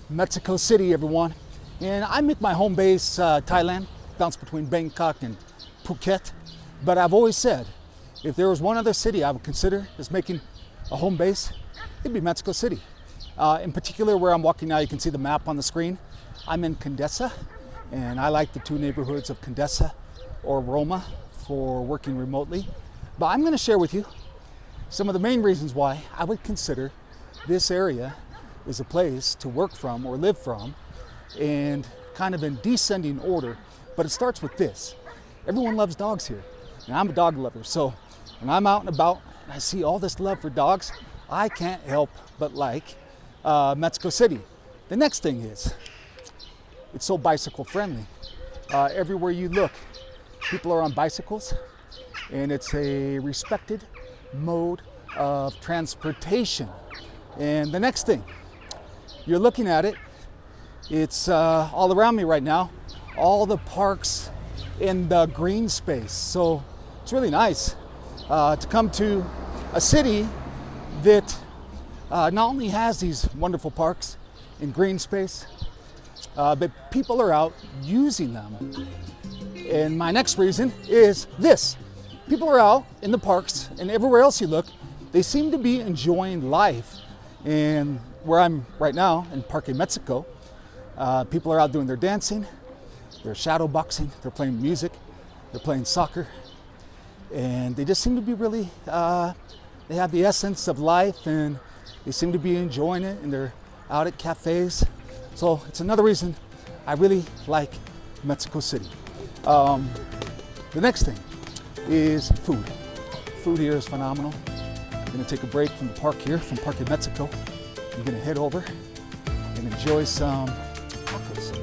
Mexico City, everyone. And I make my home base Thailand, bounce between Bangkok and Phuket. But I've always said, if there was one other city I would consider as making a home base, it'd be Mexico City. In particular, where I'm walking now, you can see the map on the screen. I'm in Condesa, and I like the two neighborhoods of Condesa or Roma for working remotely. But I'm going to share with you some of the main reasons why I would consider this area is a place to work from or live from, and kind of in descending order. But it starts with this. Everyone loves dogs here, and I'm a dog lover. So when I'm out and about and I see all this love for dogs, I can't help but like Mexico City. The next thing is, it's so bicycle friendly. Everywhere you look, people are on bicycles, and it's a respected mode of transportation. And the next thing, you're looking at it, it's all around me right now, all the parks in the green space. So it's really nice to come to a city that not only has these wonderful parks and green space, but people are out using them. And my next reason is this. People are out in the parks and everywhere else you look, they seem to be enjoying life. And where I'm right now in Parque Mexico, people are out doing their dancing, they're shadow boxing, they're playing music, they're playing soccer, and they just seem to be really, they have the essence of life, and they seem to be enjoying it, and they're out at cafes. So it's another reason I really like Mexico City. The next thing is food. Food here is phenomenal. I'm gonna take a break from the park here, from Parque Mexico. I'm gonna head over and enjoy some tacos.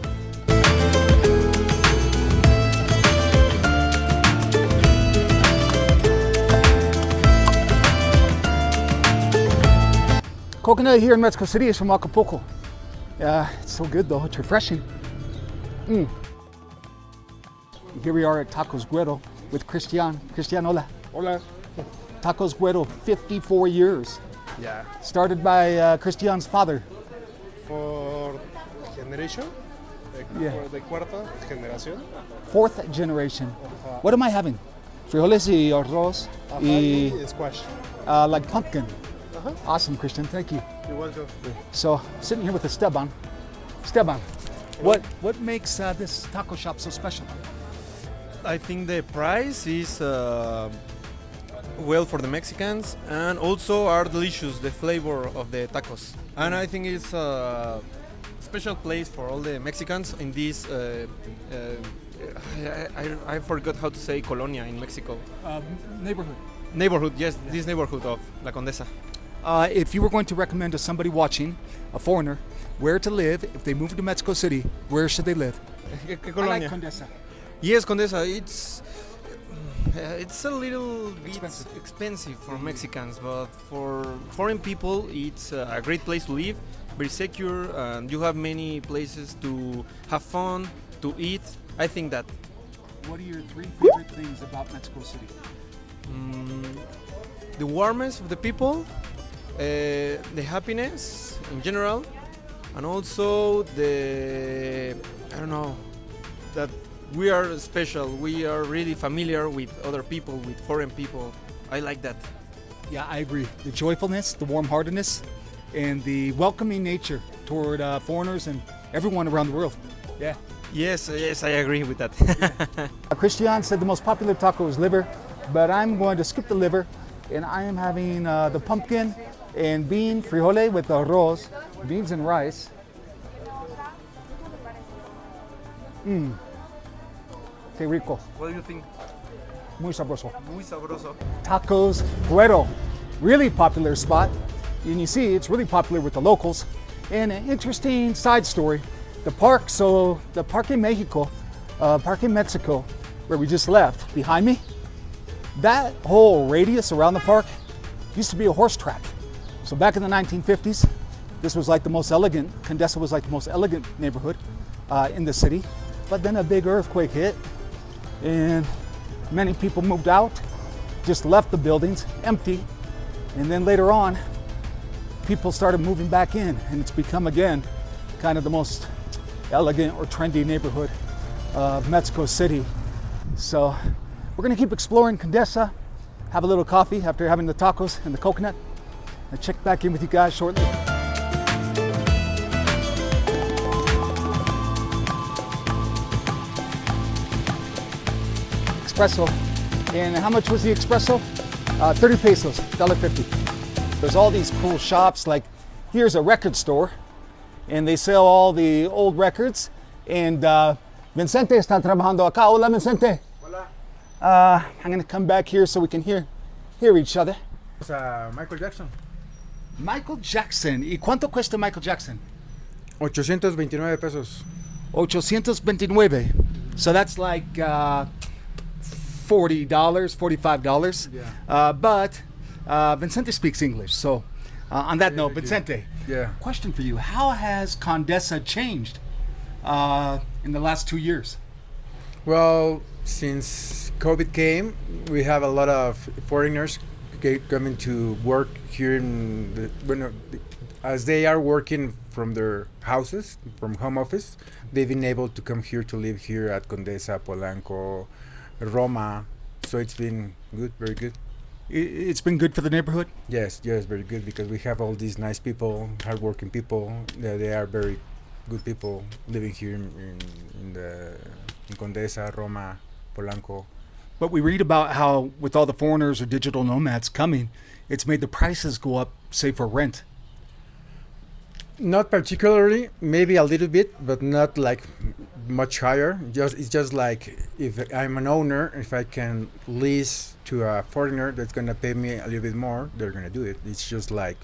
Coconut here in Mexico City is from Acapulco. It's so good though, it's refreshing. Here we are at Tacos Güero with Christian. Christian, hola. Hola. Tacos Güero, 54 years. Yeah. Started by Christian's father. For generation? Yeah. For the cuarta generación. Fourth generation. What am I having? Frijoles y arroz y Squash. like pumpkin. Awesome, Christian. Thank you. You're welcome. So, sitting here with Esteban. Esteban, what makes this taco shop so special? I think the price is well for the Mexicans, and also are delicious, the flavor of the tacos. And I think it's a special place for all the Mexicans in this, I forgot how to say colonia in Mexico. Neighborhood. Neighborhood, yes, this neighborhood of La Condesa. If you were going to recommend to somebody watching, a foreigner, where to live if they move to Mexico City, where should they live? ¿Qué I like colonia? Condesa. Yes, Condesa. It's a little bit Expensive. expensive for Mexicans, but for foreign people, it's a great place to live, very secure, and you have many places to have fun, to eat. I think that. What are your three favorite things about Mexico City? The warmth of the people, the happiness in general, and also that we are special. We are really familiar with other people, with foreign people. I like that. Yeah, I agree. The joyfulness, the warm-heartedness, and the welcoming nature toward foreigners and everyone around the world. Yeah. Yes, I agree with that. Christian said the most popular taco is liver, but I'm going to skip the liver, and I am having the pumpkin and bean frijole with arroz, beans and rice. Qué rico. What do you think? Muy sabroso. Muy sabroso. Tacos Güero, really popular spot. And you see, it's really popular with the locals. And an interesting side story, the park, so the Parque Mexico, Parque Mexico, where we just left, behind me, that whole radius around the park used to be a horse track. So back in the 1950s, this was like the most elegant, Condesa was like the most elegant neighborhood in the city. But then a big earthquake hit, and many people moved out, just left the buildings empty, and then later on, people started moving back in, and it's become again kind of the most elegant or trendy neighborhood of Mexico City. So we're gonna keep exploring Condesa, have a little coffee after having the tacos and the coconut, and check back in with you guys shortly. Espresso. And how much was the espresso? 30 pesos, $1.50. There's all these cool shops, like here's a record store, and they sell all the old records. And Vicente está trabajando acá. Hola, Vicente. Hola. I'm gonna come back here so we can hear each other. It's Michael Jackson. Michael Jackson. ¿Y cuánto cuesta Michael Jackson? 829 pesos. 829. So that's like $40, $45. Yeah. But Vicente speaks English. So on that note, yeah. Vicente, Yeah. question for you. How has Condesa changed in the last 2 years? Well, since COVID came, we have a lot of foreigners coming to work here as they are working from their houses, from home office. They've been able to come here to live here at Condesa, Polanco, Roma. So it's been good, very good. It's been good for the neighborhood? Yes, very good, because we have all these nice people, hardworking people. They are very good people living here in Condesa, Roma, Polanco. But we read about how with all the foreigners or digital nomads coming, it's made the prices go up, say for rent. Not particularly, maybe a little bit, but not like much higher. It's just like if I'm an owner, if I can lease to a foreigner that's gonna pay me a little bit more, they're gonna do it. It's just like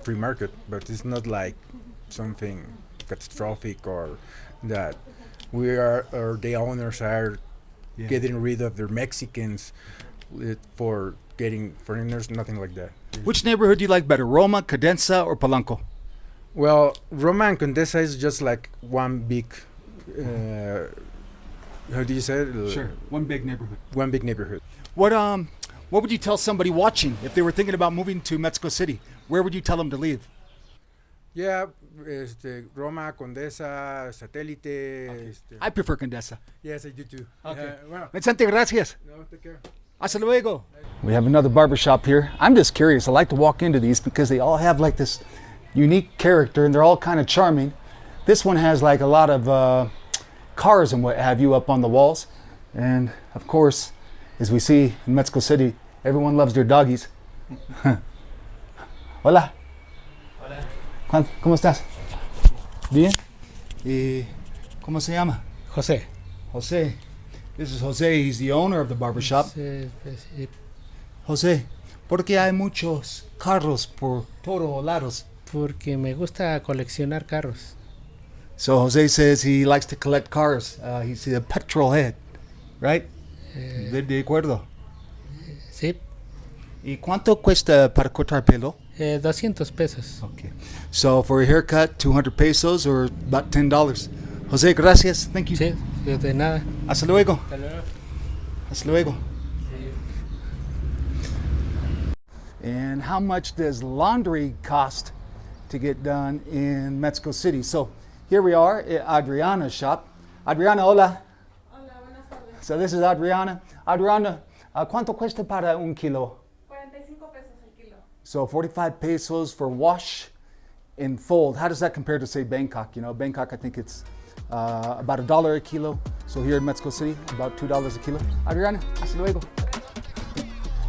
free market, but it's not like something catastrophic or that we are or the owners are getting rid of their Mexicans for getting foreigners. Nothing like that. Which neighborhood do you like better, Roma, Condesa, or Polanco? Well, Roma and Condesa is just like one big. How do you say it? Sure, one big neighborhood. One big neighborhood. What would you tell somebody watching if they were thinking about moving to Mexico City? Where would you tell them to leave? Yeah, Roma, Condesa, Satélite. Okay. I prefer Condesa. Yes, I do too. Okay. Well, Vicente, gracias. no, take care. Hasta luego. We have another barbershop here. I'm just curious. I like to walk into these because they all have like this unique character and they're all kind of charming. This one has like a lot of cars and what have you up on the walls. And of course, as we see in Mexico City, everyone loves their doggies. Hola. Hola. ¿Cómo estás? Bien. ¿Y cómo se llama? José. Jose. This is Jose. He's the owner of the barbershop. Sí, pues, sí, Jose, ¿por qué hay muchos carros por todos lados? porque me gusta coleccionar carros. So Jose says he likes to collect cars. He's a petrol head, right? De acuerdo. Sí, ¿Y cuánto cuesta para cortar pelo? 200 pesos. Okay. So for a haircut, 200 pesos or about $10. Jose, gracias. Thank you. Sí, de nada. Hasta luego. Hasta luego. Hasta luego. And how much does laundry cost to get done in Mexico City? So here we are at Adriana's shop. Adriana, hola. Hola, buenas tardes. So this is Adriana. Adriana, ¿cuánto cuesta para un kilo? 45 pesos el kilo. So 45 pesos for wash and fold. How does that compare to, say, Bangkok? You know, Bangkok, I think it's about $1 a kilo. So here in Mexico City, about $2 a kilo. Adriana, hasta luego.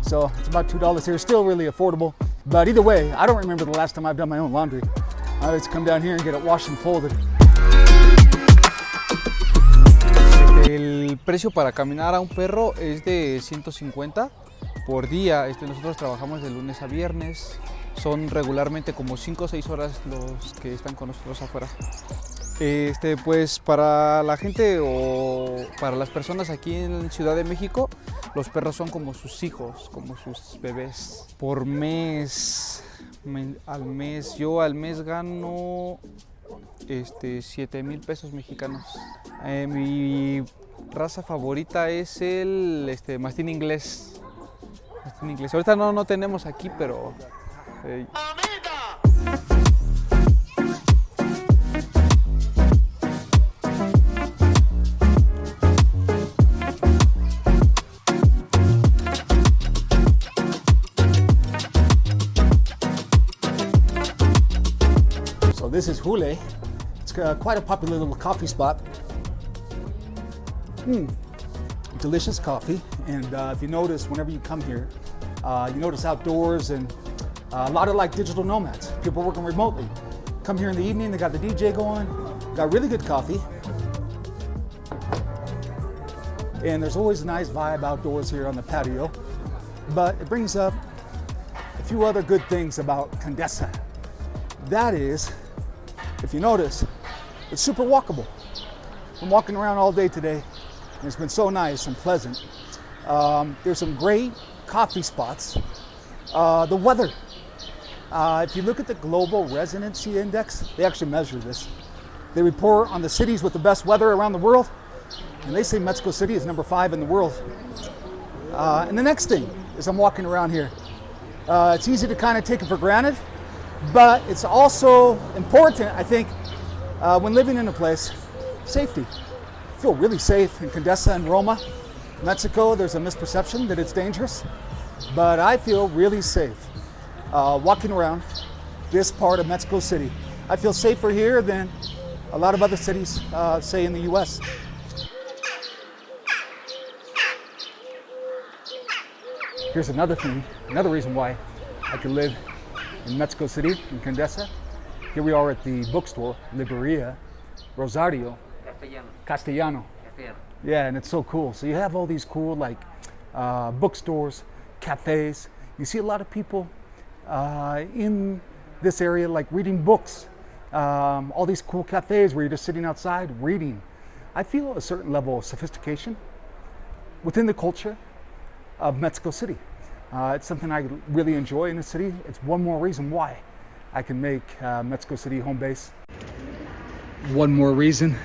So it's about $2 here. Still really affordable. But either way, I don't remember the last time I've done my own laundry. I always come down here and get it washed and folded. El precio para caminar a un perro es de 150 por día. Nosotros trabajamos de lunes a viernes. Son regularmente como 5 o 6 horas los que están con nosotros afuera. Pues para la gente o para las personas aquí en Ciudad de México, los perros son como sus hijos, como sus bebés. Por mes, yo al mes gano 7,000 pesos mexicanos. Mi raza favorita es el mastín inglés. Ahorita no tenemos aquí, pero So this is Hule. It's quite a popular little coffee spot. Delicious coffee. And if you notice, whenever you come here, you notice outdoors and a lot of like digital nomads, people working remotely. Come here in the evening, they got the DJ going, got really good coffee. And there's always a nice vibe outdoors here on the patio. But it brings up a few other good things about Condesa. That is, if you notice, it's super walkable. I'm walking around all day today, and it's been so nice and pleasant. There's some great coffee spots. The weather. If you look at the Global Residency Index, they actually measure this. They report on the cities with the best weather around the world, and they say Mexico City is number 5 in the world. And the next thing is I'm walking around here. It's easy to kind of take it for granted, but it's also important, I think, when living in a place, safety. I feel really safe in Condesa and Roma. Mexico, there's a misperception that it's dangerous, but I feel really safe walking around this part of Mexico City. I feel safer here than a lot of other cities, say in the US. Here's another thing, another reason why I could live in Mexico City, in Condesa. Here we are at the bookstore, Libreria, Rosario, Castellano. Yeah, and it's so cool. So you have all these cool like bookstores, cafes. You see a lot of people in this area like reading books. All these cool cafes where you're just sitting outside reading. I feel a certain level of sophistication within the culture of Mexico City. It's something I really enjoy in the city. It's one more reason why I can make Mexico City home base. One more reason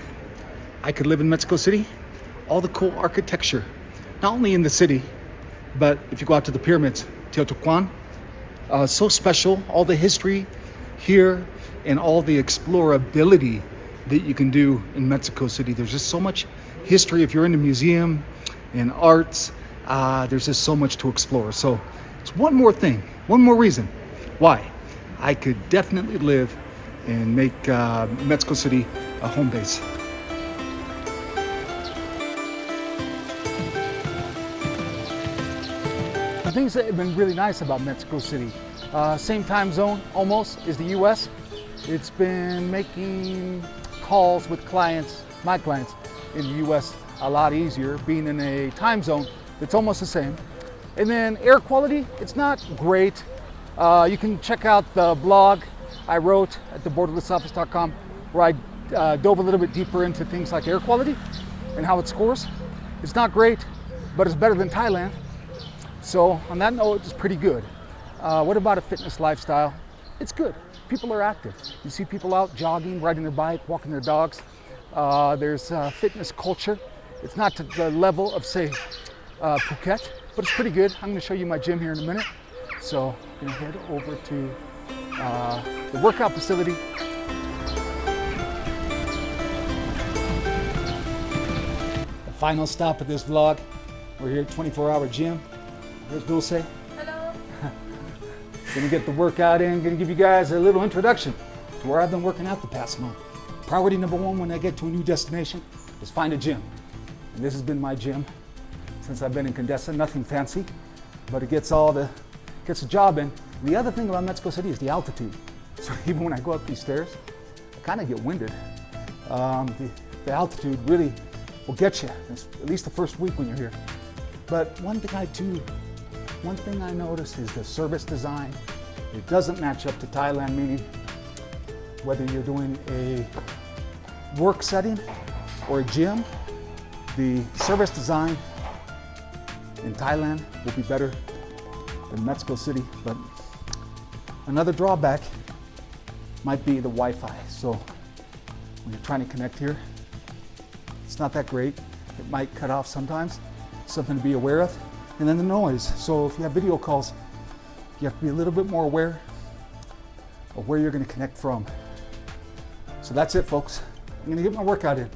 I could live in Mexico City, all the cool architecture, not only in the city, but if you go out to the pyramids, Teotihuacan, so special, all the history here and all the explorability that you can do in Mexico City. There's just so much history. If you're in the museum and arts, there's just so much to explore. So it's one more thing, one more reason why I could definitely live and make Mexico City a home base. The things that have been really nice about Mexico City, same time zone almost as the US. It's been making calls with clients, my clients in the US, a lot easier, being in a time zone that's almost the same. And then air quality, it's not great. You can check out the blog I wrote at theborderlessoffice.com where I dove a little bit deeper into things like air quality and how it scores. It's not great, but it's better than Thailand. So on that note, it's pretty good. What about a fitness lifestyle? It's good. People are active. You see people out jogging, riding their bike, walking their dogs. There's fitness culture. It's not to the level of, say, Phuket, but it's pretty good. I'm going to show you my gym here in a minute. So I'm going to head over to the workout facility. The final stop of this vlog. We're here at 24-hour gym. There's Dulce. Hello. Gonna get the workout in, gonna give you guys a little introduction to where I've been working out the past month. Priority number 1 when I get to a new destination is find a gym. And this has been my gym since I've been in Condesa. Nothing fancy, but it gets the job in. And the other thing about Mexico City is the altitude. So even when I go up these stairs, I kind of get winded. The altitude really will get you, at least the first week when you're here. But one thing I notice is the service design. It doesn't match up to Thailand, meaning whether you're doing a work setting or a gym, the service design in Thailand will be better than Mexico City. But another drawback might be the Wi-Fi. So when you're trying to connect here, it's not that great. It might cut off sometimes. Something to be aware of. And then the noise. So if you have video calls, you have to be a little bit more aware of where you're going to connect from. So that's it, folks. I'm going to get my workout in.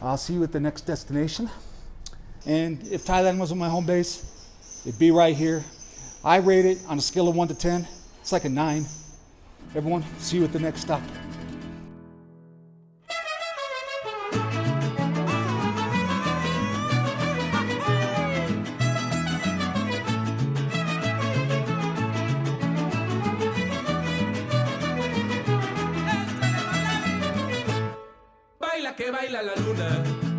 I'll see you at the next destination. And if Thailand wasn't my home base, it'd be right here. I rate it on a scale of 1 to 10. It's like a 9. Everyone, see you at the next stop. que baila la luna.